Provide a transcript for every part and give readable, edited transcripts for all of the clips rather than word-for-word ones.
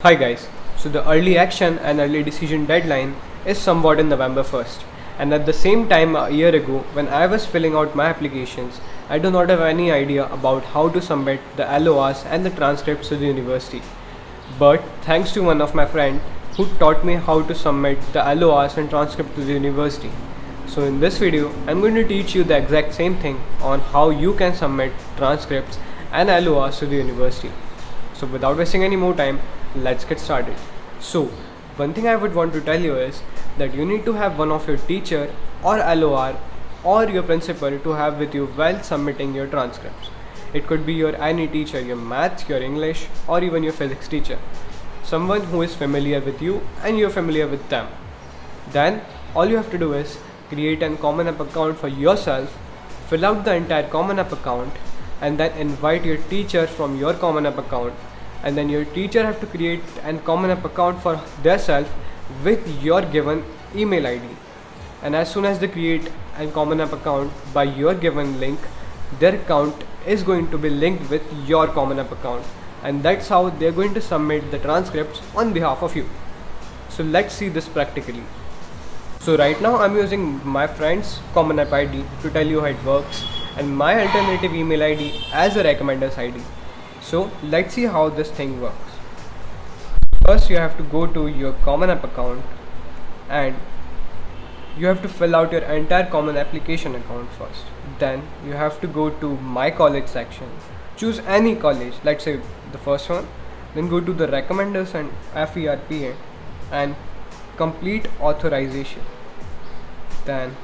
Hi guys, so the early action and early decision deadline is somewhat in November 1st, and at the same time a year ago when I was filling out my applications, I do not have any idea about how to submit the LORs and the transcripts to the university. But thanks to one of my friend who taught me how to submit the LORs and transcript to the university. So in this video, I'm going to teach you the exact same thing on how you can submit transcripts and LORs to the university. So without wasting any more time, let's get started. So one thing I would want to tell you is that you need to have one of your teacher or LOR or your principal to have with you while submitting your transcripts. It could be your any teacher, your maths, your English, or even your physics teacher. Someone who is familiar with you and you're familiar with them. Then all you have to do is create a common app account for yourself, fill out the entire common app account, and then invite your teacher from your common app account, and then your teacher have to create a common app account for themselves with your given email ID. And as soon as they create a common app account by your given link, their account is going to be linked with your common app account, and that's how they're going to submit the transcripts on behalf of you. So let's see this practically. So right now I'm using my friend's common app ID to tell you how it works, and my alternative email ID as a recommenders ID. So let's see how this thing works. First you have to go to your common app account and you have to fill out your entire common application account first. Then you have to go to my college section, choose any college, let's say the first one, then go to the recommenders and FERPA and complete authorization. Then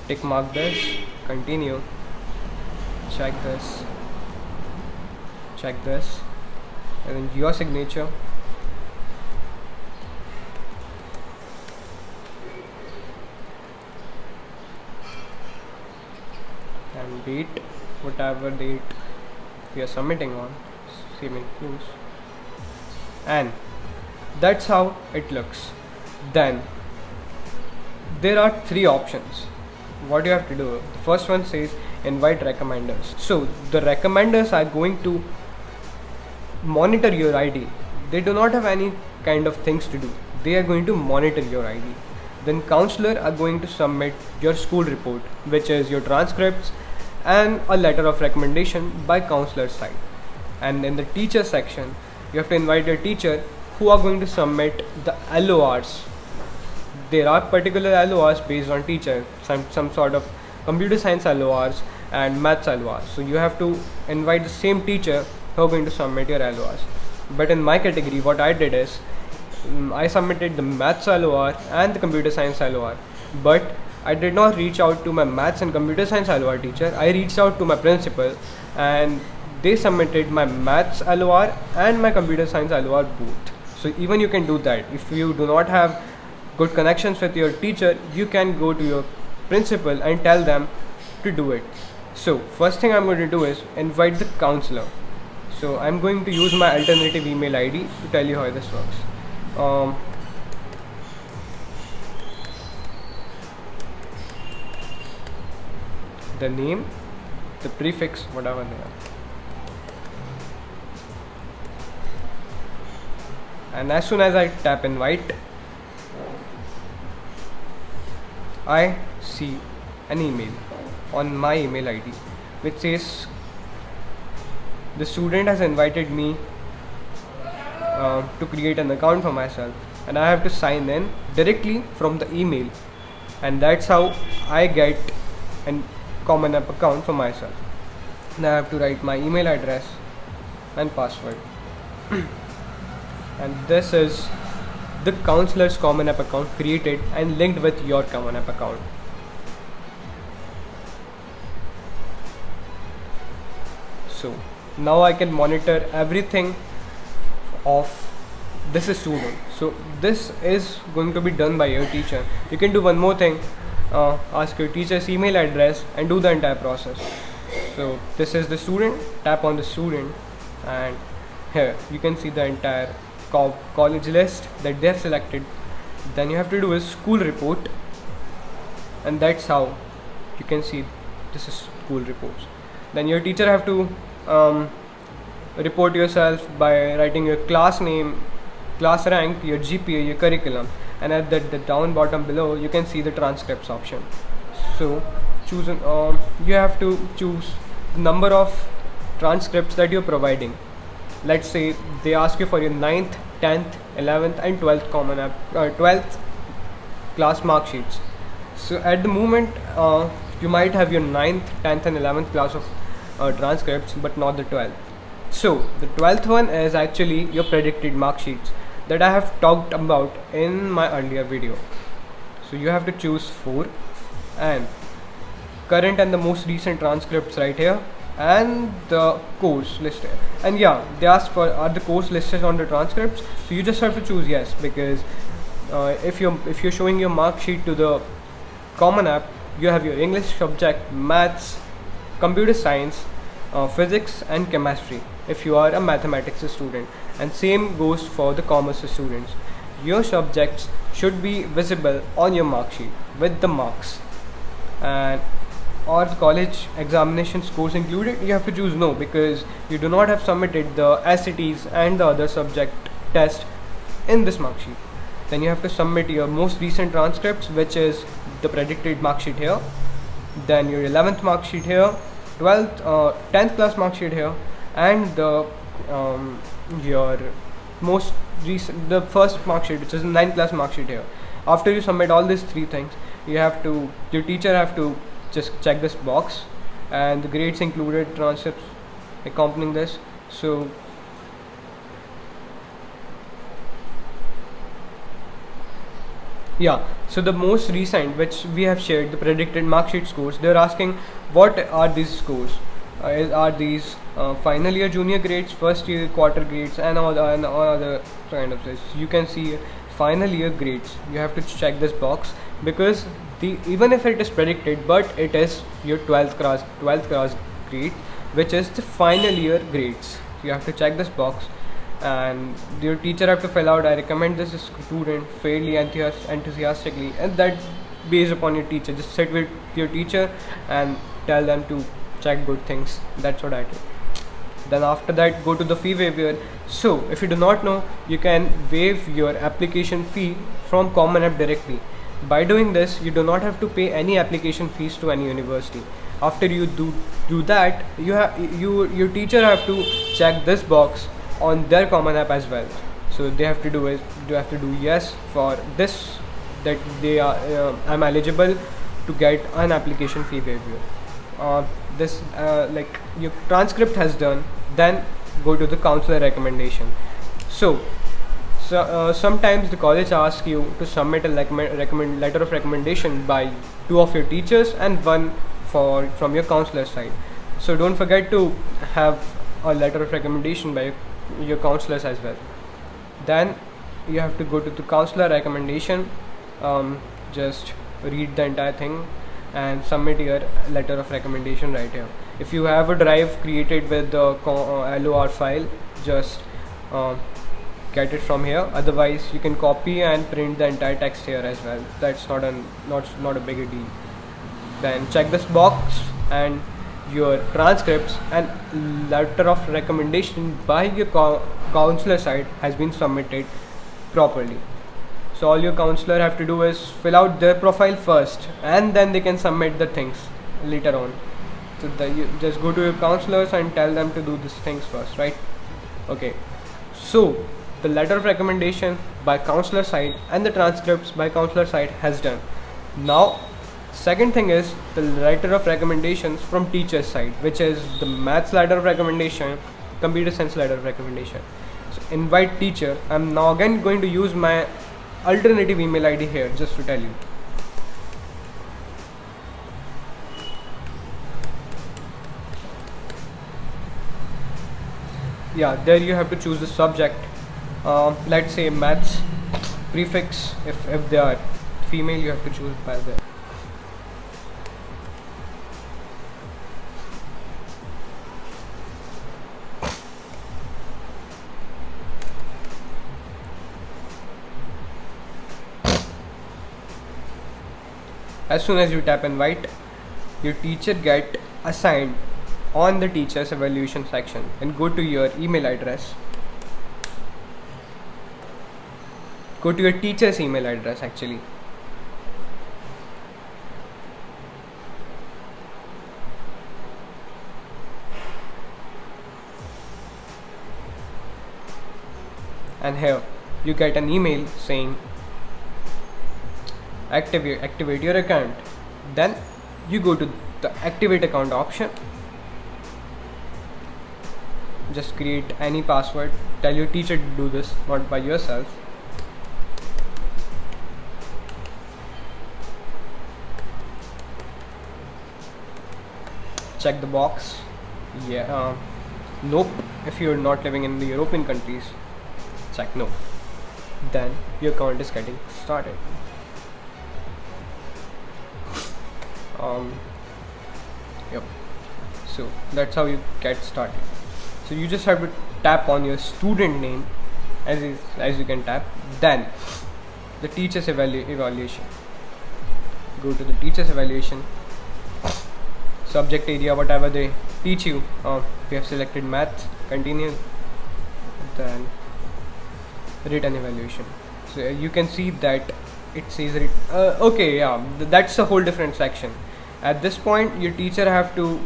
tick mark this, continue, check this, and then your signature, and date, whatever date we are submitting on, same includes, and that's how it looks. Then there are three options. What you have to do, the first one says invite recommenders. So the recommenders are going to monitor your ID. They do not have any kind of things to do. They are going to monitor your ID. Then counselor are going to submit your school report, which is your transcripts and a letter of recommendation by counselor's side. And in the teacher section, you have to invite your teacher who are going to submit the LORs. There are particular LORs based on teacher, some sort of computer science LORs and maths LORs. So you have to invite the same teacher who are going to submit your LORs. But in my category, what I did is I submitted the maths LOR and the computer science LOR. But I did not reach out to my maths and computer science LOR teacher. I reached out to my principal and they submitted my maths LOR and my computer science LOR both. So even you can do that. If you do not have good connections with your teacher, you can go to your principal and tell them to do it. So first thing I'm going to do is invite the counselor. So I'm going to use my alternative email ID to tell you how this works. The name, the prefix, whatever they are. And as soon as I tap invite, I see an email on my email ID which says the student has invited me to create an account for myself, and I have to sign in directly from the email, and that's how I get a common app account for myself. Now I have to write my email address and password and this is the counselor's common app account created and linked with your common app account. So now I can monitor everything of this student. So this is going to be done by your teacher. You can do one more thing, ask your teacher's email address and do the entire process. So this is the student, tap on the student, and here you can see the entire college list that they have selected. Then you have to do a school report, and that's how you can see this is school reports. Then your teacher have to report yourself by writing your class name, class rank, your GPA, your curriculum, and at the down bottom below you can see the transcripts option. So choose you have to choose the number of transcripts that you're providing. Let's say they ask you for your 9th, 10th, 11th and 12th 12th class mark sheets. So at the moment you might have your 9th, 10th and 11th class of transcripts, but not the 12th. So the 12th one is actually your predicted mark sheets that I have talked about in my earlier video. So you have to choose 4 and current and the most recent transcripts right here, and the course listed. And yeah, they ask for are the course listed on the transcripts, so you just have to choose yes, because if you're showing your mark sheet to the Common App, you have your English subject, maths, computer science, physics and chemistry if you are a mathematics student, and same goes for the commerce students. Your subjects should be visible on your mark sheet with the marks. And or college examination scores included, you have to choose no, because you do not have submitted the SATs and the other subject test in this mark sheet. Then you have to submit your most recent transcripts, which is the predicted mark sheet here, then your 11th mark sheet here, 12th 10th class mark sheet here, and the your most recent, the first mark sheet, which is the 9th class mark sheet here. After you submit all these 3 things, your teacher have to just check this box, and the grades included transcripts accompanying this. So yeah, so the most recent which we have shared, the predicted mark sheet scores, they're asking what are these scores. Are these final year junior grades, first year quarter grades, and all other kind of this. You can see final year grades. You have to check this box, because even if it is predicted, but it is your 12th class grade, which is the final year grades. You have to check this box, and your teacher have to fill out I recommend this student fairly enthusiastically, and that based upon your teacher. Just sit with your teacher and tell them to check good things. That's what I do. Then after that, go to the fee waiver. So if you do not know, you can waive your application fee from Common App directly. By doing this, you do not have to pay any application fees to any university. After you do that, your teacher have to check this box on their Common App as well. So they have to do yes for this, that they are I'm eligible to get an application fee waiver. Like your transcript has done, then go to the counselor recommendation. So sometimes the college asks you to submit a letter of recommendation by 2 of your teachers and 1 from your counselor side. So don't forget to have a letter of recommendation by your counselors as well. Then you have to go to the counselor recommendation, just read the entire thing and submit your letter of recommendation right here. If you have a drive created with the LOR file, just get it from here. Otherwise you can copy and print the entire text here as well. That's not a big deal. Then check this box, and your transcripts and letter of recommendation by your counselor side has been submitted properly. So all your counselor have to do is fill out their profile first, and then they can submit the things later on. So you just go to your counselors and tell them to do these things first, right? Okay, so the letter of recommendation by counselor side and the transcripts by counselor side has done. Now second thing is the letter of recommendations from teacher's side, which is the maths letter of recommendation, computer science letter of recommendation. So invite teacher. I'm now again going to use my alternative email ID here just to tell you. Yeah, there you have to choose the subject. Let's say maths prefix. If they are female, you have to choose by there. As soon as you tap invite, your teacher get assigned on the teacher's evaluation section and go to your email address. Go to your teacher's email address actually. And here you get an email saying activate your account. Then you go to the activate account option. Just create any password. Tell your teacher to do this, not by yourself. Check the box. Yeah. Nope. If you're not living in the European countries, check no. Then your account is getting started. Yep. So that's how you get started. So you just have to tap on your student name as you can tap. Then the teacher's evaluation. Go to the teacher's evaluation. Subject area, whatever they teach you. We have selected math. Continue. Then written evaluation. So you can see that it says okay, yeah, that's a whole different section. At this point your teacher have to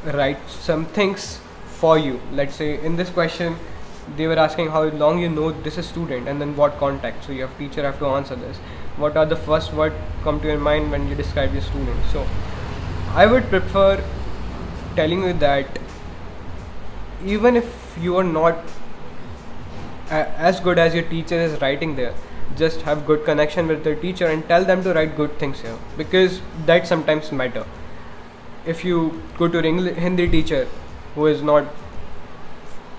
write some things for you. Let's say in this question they were asking how long you know this is student and then what contact. So your teacher have to answer this. What are the first word come to your mind when you describe your student? So I would prefer telling you that even if you are not as good as your teacher is writing there, just have good connection with the teacher and tell them to write good things here, because that sometimes matter. If you go to Hindi teacher who is not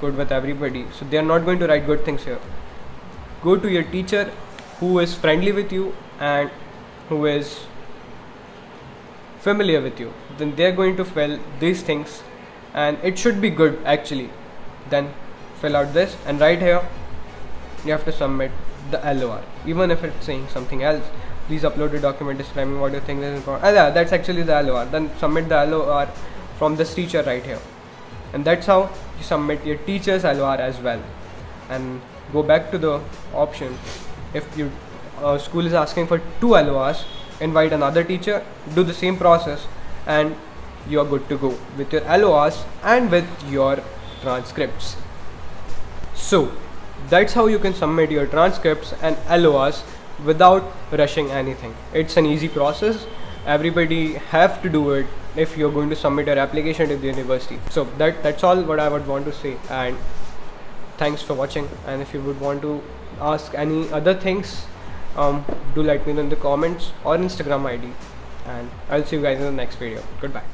good with everybody, so they are not going to write good things here. Go to your teacher who is friendly with you and who is familiar with you, then they are going to fill these things and it should be good actually. Then fill out this, and right here you have to submit the LOR. Even if it's saying something else, please upload a document describing what you think is important. Yeah, that's actually the LOR. Then submit the LOR from this teacher right here, and that's how you submit your teacher's LOR as well. And go back to the option. If your school is asking for 2 LORs, invite another teacher, do the same process, and you are good to go with your LORs and with your transcripts. So that's how you can submit your transcripts and LORs without rushing anything. It's an easy process. Everybody have to do it if you're going to submit your application to the university. So that's all what I would want to say, and thanks for watching. And if you would want to ask any other things, do let me know in the comments or Instagram ID, and I'll see you guys in the next video. Goodbye.